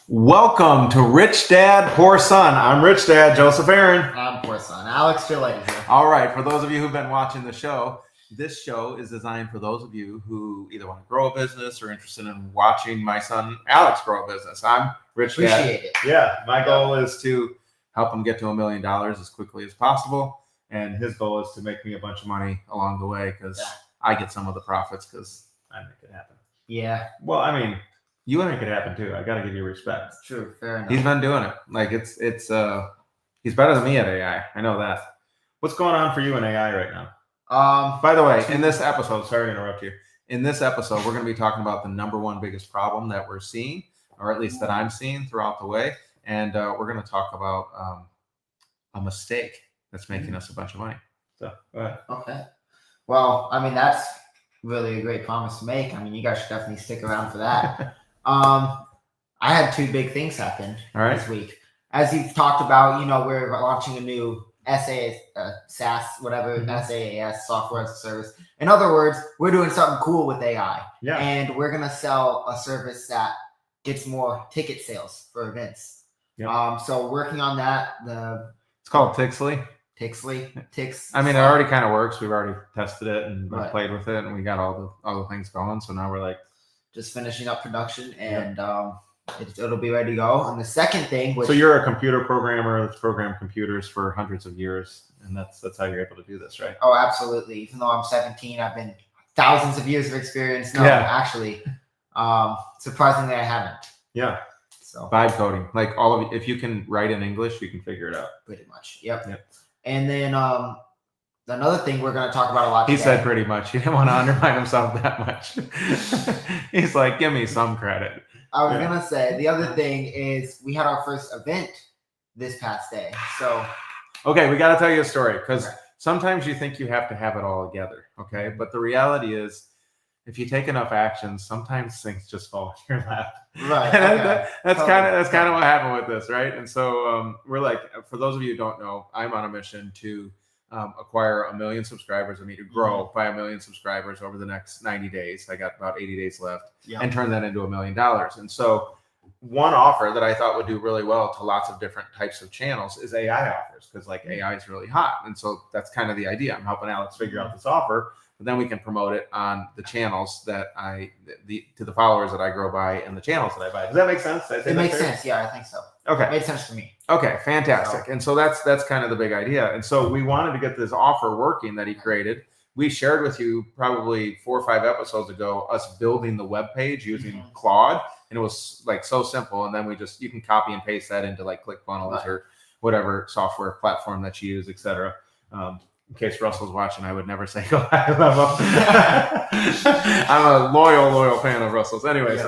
Welcome to Rich Dad, Poor Son. I'm Rich Dad, Joseph Aaron. I'm poor son. Alex Gillette here. All right, for those of you who've been watching the show, this show is designed for those of you who either want to grow a business or interested in watching my son Alex grow a business. I'm Rich Dad. Appreciate it. Yeah, my goal is to help him get to $1 million as quickly as possible, and his goal is to make me a bunch of money along the way because I get some of the profits because I make it happen. Yeah, Well, I mean, you make it happen too. I got to give you respect. that's true. Fair enough. He's been doing it. Like it's he's better than me at AI. I know that. What's going on for you in AI right now? By the way, in this episode, sorry to interrupt you. In this episode, we're going to be talking about the number one biggest problem that we're seeing, or at least that I'm seeing throughout the way, and we're going to talk about a mistake that's making us a bunch of money. So go ahead. Okay. Well, I mean, that's really a great promise to make. I mean, you guys should definitely stick around for that. I had two big things happen All right. this week. As you've talked about, we're launching a new SaaS, whatever, SaaS, software as a service. In other words, we're doing something cool with AI. Yeah. And we're going to sell a service that gets more ticket sales for events. Yep. So working on that, It's called Tixley. Tix. I mean, it already kind of works. We've already tested it and Right. played with it, and we got all the things going. So now we're like, just finishing up production, and it'll be ready to go. And the second thing, which so you're a computer programmer that's programmed computers for hundreds of years, and that's how you're able to do this, right? oh, absolutely. Even though I'm 17, I've been thousands of years of experience. No, Yeah. actually, surprisingly, I haven't. Yeah. So Vibe coding, like all of if you can write in English, you can figure it out. pretty much, yep. Yep. And then another thing we're going to talk about a lot. He today. said pretty much. He didn't want to undermine himself that much. He's like, give me some credit. I was Yeah. going to say the other thing is we had our first event this past day. So Okay, we got to tell you a story because Okay. sometimes you think you have to have it all together. Okay, but the reality is, if you take enough actions, sometimes things just fall in your lap. right, And okay. that's kind of what happened with this, right? And so we're like, for those of you who don't know, I'm on a mission to acquire 1 million subscribers. I need to grow by 1 million subscribers over the next 90 days. I got about 80 days left, Yep. and turn that into $1 million. And so one offer that I thought would do really well to lots of different types of channels is AI offers, because like AI is really hot. And so that's kind of the idea. I'm helping Alex figure out this offer, but then we can promote it on the channels that to the followers that I grow by and the channels that I buy. Does that make sense? Did I say It that makes fair? sense. Yeah, I think so. Okay. It made sense for me. Okay, fantastic. And so that's kind of the big idea. And so we wanted to get this offer working that he created. We shared with you probably 4 or 5 episodes ago us building the web page using Claude, and it was like so simple. And then you can copy and paste that into like ClickFunnels Right. or whatever software platform that you use, etc. In case Russell's watching, I would never say go high level. I'm a loyal fan of Russell's. Anyways,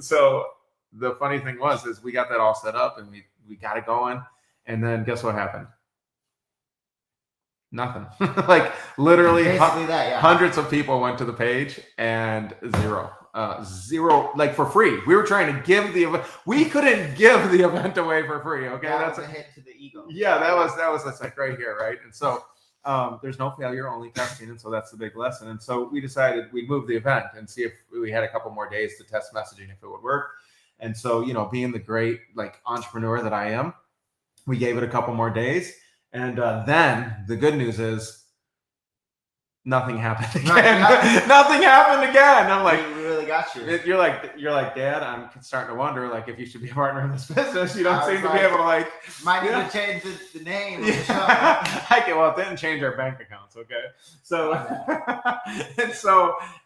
so the funny thing is we got that all set up and we got it going, and then guess what happened? Nothing. Like literally Basically that, yeah. hundreds of people went to the page and zero, like for free. We were trying to give the event. We couldn't give the event away for free. Okay, That that's was a hit to the ego. yeah, that was that's like right here, right? And so there's no failure, only testing, and so that's the big lesson. And so we decided we'd move the event and see if we had a couple more days to test messaging if it would work. And so being the great like entrepreneur that I am, we gave it a couple more days, and then the good news is nothing happened again. Right. Nothing happened again. I'm like, We really got you. you're like, Dad, I'm starting to wonder like if you should be a partner in this business. You don't I seem was to be like, able to like. Might need Yeah. to change the name. Of the show. Well, it didn't change our bank accounts, okay? So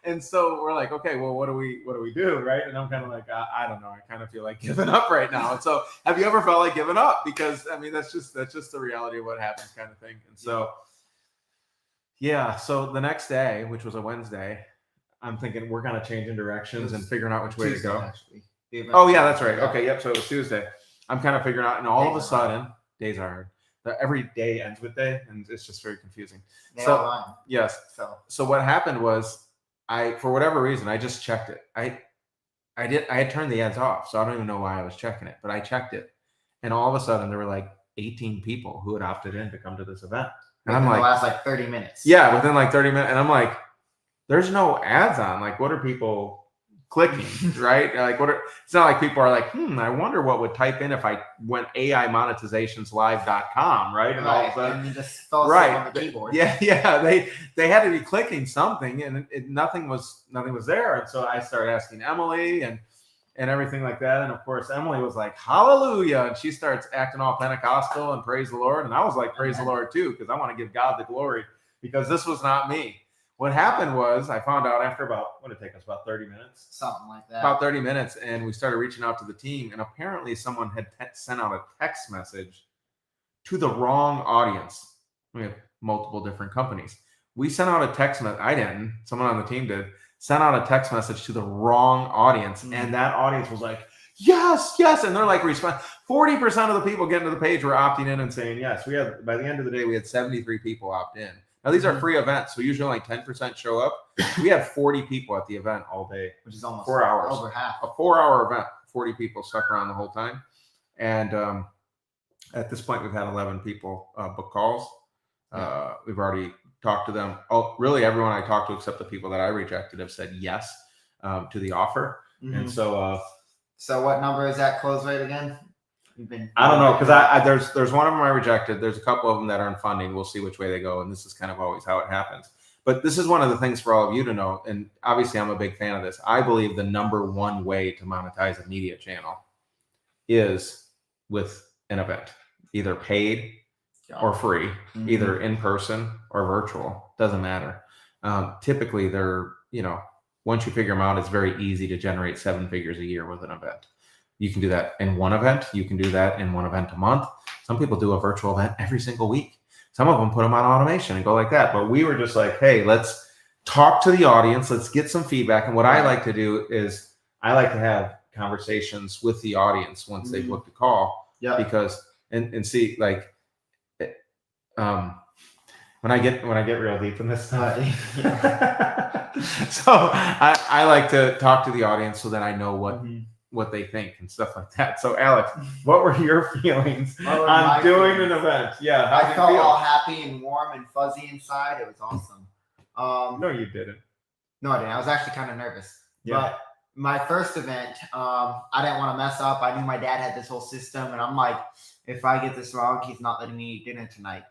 and so we're like, okay, well, what do we do, right? And I'm kind of like, I don't know. I kind of feel like giving up right now. And so, have you ever felt like giving up? Because I mean, that's just the reality of what happens, kind of thing. And so, yeah. So the next day, which was a Wednesday, I'm thinking we're gonna change in directions and figuring out which way to Tuesday, go. actually. The event- Oh yeah, that's right. Okay, yep. So it was Tuesday. I'm kind of figuring out, and all of a Days are hard. sudden, days are hard. Every day ends with day, and it's just very confusing. They So- all line. Yes. So What happened was, for whatever reason, I just checked it. I had turned the ads off, so I don't even know why I was checking it, but I checked it, and all of a sudden there were like 18 people who had opted in to come to this event, and I'm within like, the last like 30 minutes. yeah, within like 30 minutes, and I'm like, there's no ads on. Like, what are people clicking, right? Like it's not like people are like, I wonder what would type in if I went AImonetizationslive.com, right? And all of a sudden, and you just fell asleep on the keyboard. Yeah. They had to be clicking something, and nothing was there. And so I started asking Emily and everything like that. And of course, Emily was like, hallelujah. And she starts acting all Pentecostal and praise the Lord. And I was like, praise the Lord too, because I want to give God the glory, because this was not me. What happened was I found out after what did it take us? About 30 minutes? Something like that. About 30 minutes. And we started reaching out to the team. And apparently someone had sent out a text message to the wrong audience. We have multiple different companies. We sent out a text message. I didn't. Someone on the team did. Sent out a text message to the wrong audience. And that audience was like, yes. And they're like, 40% of the people getting to the page were opting in and saying yes. By the end of the day, we had 73 people opt in. Now, these are free events, so usually only 10% show up. We had 40 people at the event all day, which is almost 4 hours. Over half. A 4-hour event, 40 people stuck around the whole time. And at this point, we've had 11 people book calls. We've already talked to them. Oh, really, everyone I talked to, except the people that I rejected, have said yes to the offer. And so what number is that close rate again? I don't know, because there's one of them I rejected. There's a couple of them that are in funding. We'll see which way they go, and this is kind of always how it happens. But this is one of the things for all of you to know, and obviously I'm a big fan of this. I believe the number one way to monetize a media channel is with an event, either paid or free, either in person or virtual. Doesn't matter. Typically, once you figure them out, it's very easy to generate 7 figures a year with an event. You can do that in one event. You can do that in one event a month. Some people do a virtual event every single week. Some of them put them on automation and go like that. But we were just like, hey, let's talk to the audience. Let's get some feedback. And what I like to do is I like to have conversations with the audience once they book the call. Yeah. Because and see, like, when I get real deep in this stuff. So I like to talk to the audience so that I know what they think and stuff like that. So Alex, what were your feelings on doing an event? Yeah, I felt all happy and warm and fuzzy inside. It was awesome. No, you didn't. No, I didn't. I was actually kind of nervous. Yeah. But my first event, I didn't want to mess up. I knew my dad had this whole system, and I'm like, if I get this wrong, he's not letting me eat dinner tonight.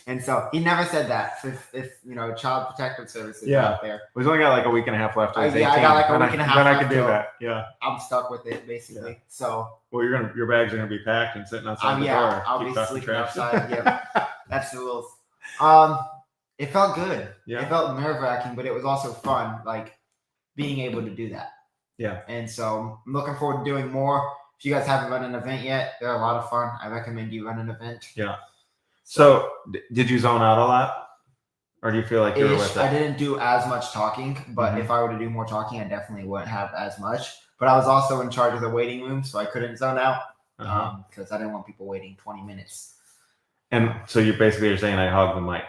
And so he never said that. If Child Protective Services out there. We've only got like a week and a half left. I got like a week and a half left. Then I can do that. Yeah. I'm stuck with it basically. Yeah. So. Well, your bags are gonna be packed and sitting outside the door. I'll be sleeping outside. Yeah. That's the rules. It felt good. Yeah. It felt nerve-wracking, but it was also fun, like being able to do that. Yeah. And so I'm looking forward to doing more. If you guys haven't run an event yet, they're a lot of fun. I recommend you run an event. Yeah. So did you zone out a lot? Or do you feel like you were with it? I didn't do as much talking, but if I were to do more talking, I definitely wouldn't have as much. But I was also in charge of the waiting room, so I couldn't zone out because I didn't want people waiting 20 minutes. And so you're saying I hogged the mic.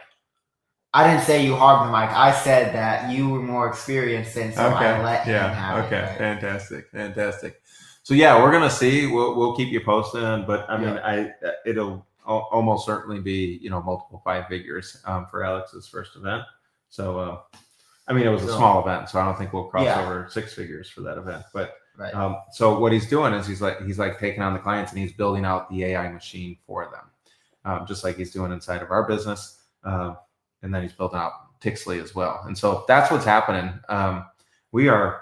I didn't say you hogged the mic. I said that you were more experienced, and so I let him have it. Okay, fantastic. So yeah, we're gonna see. We'll keep you posted, but I mean, it'll almost certainly be multiple 5 figures for Alex's first event. So I mean, it was a small event, so I don't think we'll cross over 6 figures for that event. But so what he's doing is he's like taking on the clients and he's building out the AI machine for them, just like he's doing inside of our business, and then he's building out Tixley as well. And so that's what's happening. We are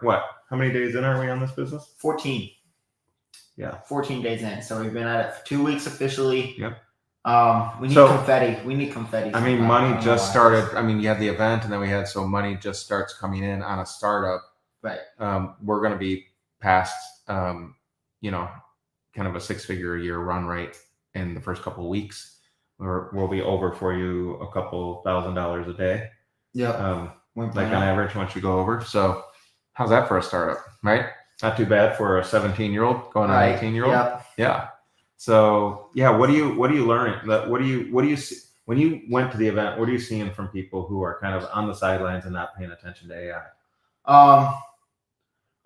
how many days in are we on this business? 14. Yeah, 14 days in. So we've been at it for 2 weeks officially. Yep. We need confetti. We need confetti. I mean, money just started. I mean, you had the event, and then we had money just starts coming in on a startup. Right. We're going to be past, kind of a 6-figure a year run rate in the first couple of weeks. We'll be over for you a couple $1,000s a day. Yeah. Like on average, once you go over. So, how's that for a startup? Right. Not too bad for a 17-year-old going on an 18-year-old. Yep. Yeah. So what are you learning? What do you see when you went to the event? What are you seeing from people who are kind of on the sidelines and not paying attention to AI?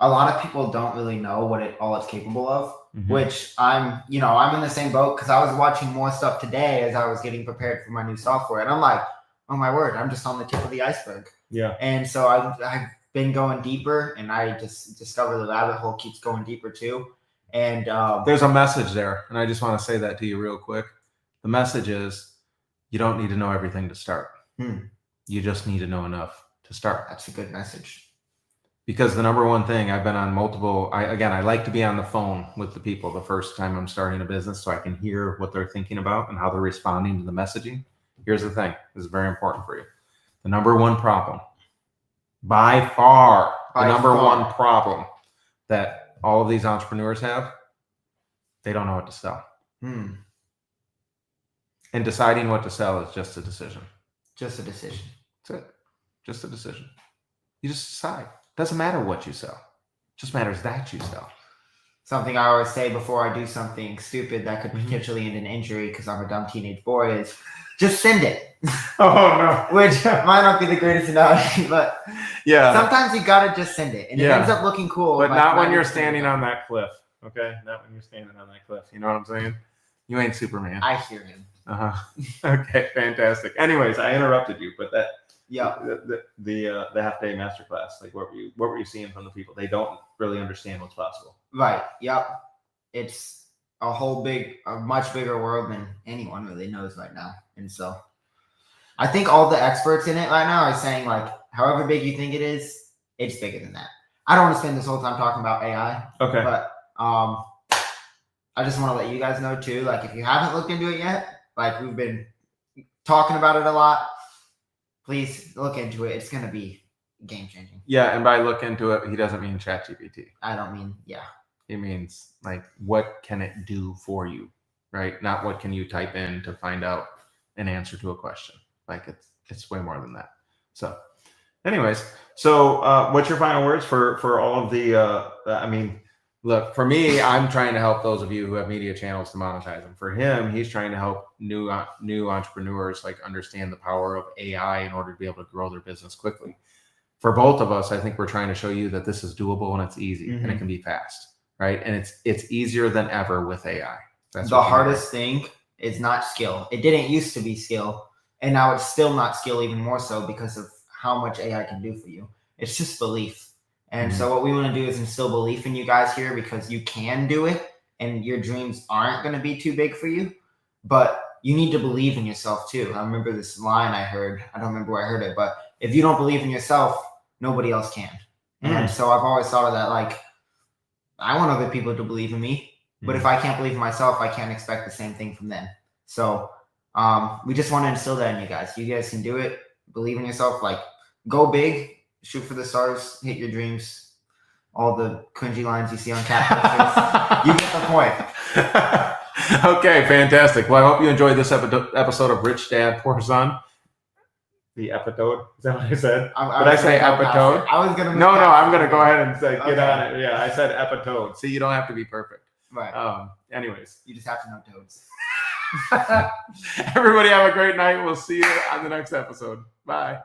A lot of people don't really know what it's capable of, which I'm in the same boat because I was watching more stuff today as I was getting prepared for my new software, and I'm like, oh my word, I'm just on the tip of the iceberg. Yeah. And so I been going deeper, and I just discovered the rabbit hole keeps going deeper too. And There's a message there, and I just want to say that to you real quick. The message is you don't need to know everything to start. You just need to know enough to start. That's a good message. Because the number one thing, I've been on multiple, I like to be on the phone with the people the first time I'm starting a business so I can hear what they're thinking about and how they're responding to the messaging. Here's the thing. This is very important for you. The number one problem, by far, the number one problem that all of these entrepreneurs have, they don't know what to sell. And deciding what to sell is just a decision. Just a decision. That's it. Just a decision. You just decide. Doesn't matter what you sell. It just matters that you sell. Something I always say before I do something stupid that could potentially end in injury because I'm a dumb teenage boy is just send it. Oh, no. Which might not be the greatest analogy, but yeah, sometimes you got to just send it. And it ends up looking cool. But not when you're standing on that cliff, okay? Not when you're standing on that cliff. You know what I'm saying? You ain't Superman. I hear him. Okay, fantastic. Anyways, I interrupted you, but that the half day masterclass, like what were you seeing from the people? They don't really understand what's possible. Right. Yep. It's a much bigger world than anyone really knows right now. And so I think all the experts in it right now are saying, like, however big you think it is, it's bigger than that. I don't want to spend this whole time talking about AI. Okay. But I just want to let you guys know too, like, if you haven't looked into it yet, like we've been talking about it a lot, please look into it. It's going to be game changing. Yeah, and by look into it, he doesn't mean ChatGPT. I don't mean, He means, like, what can it do for you, right? Not what can you type in to find out an answer to a question. Like, it's way more than that. So, anyways, what's your final words for all of the? Look, for me, I'm trying to help those of you who have media channels to monetize them. For him, he's trying to help new entrepreneurs like understand the power of AI in order to be able to grow their business quickly. For both of us, I think we're trying to show you that this is doable and it's easy and it can be fast, right? And it's easier than ever with AI. That's the hardest thing is not skill. It didn't used to be skill, and now it's still not skill, even more so because of how much AI can do for you. It's just belief. And so what we want to do is instill belief in you guys here because you can do it and your dreams aren't going to be too big for you, but you need to believe in yourself too. I remember this line I heard. I don't remember where I heard it, but if you don't believe in yourself, nobody else can. And so I've always thought of that, like, I want other people to believe in me, but if I can't believe in myself, I can't expect the same thing from them. So we just want to instill that in you guys. You guys can do it. Believe in yourself. Like, go big. Shoot for the stars, hit your dreams, all the cringy lines you see on Catfish. You get the point. Okay, fantastic. Well, I hope you enjoyed this episode of Rich Dad Poor Son. The episode. Is that what I said? Did I say episode? I was gonna. No, I'm gonna go ahead and say get on it. Yeah, I said episode. See, you don't have to be perfect. Right. Anyways, you just have to know toads. Everybody have a great night. We'll see you on the next episode. Bye.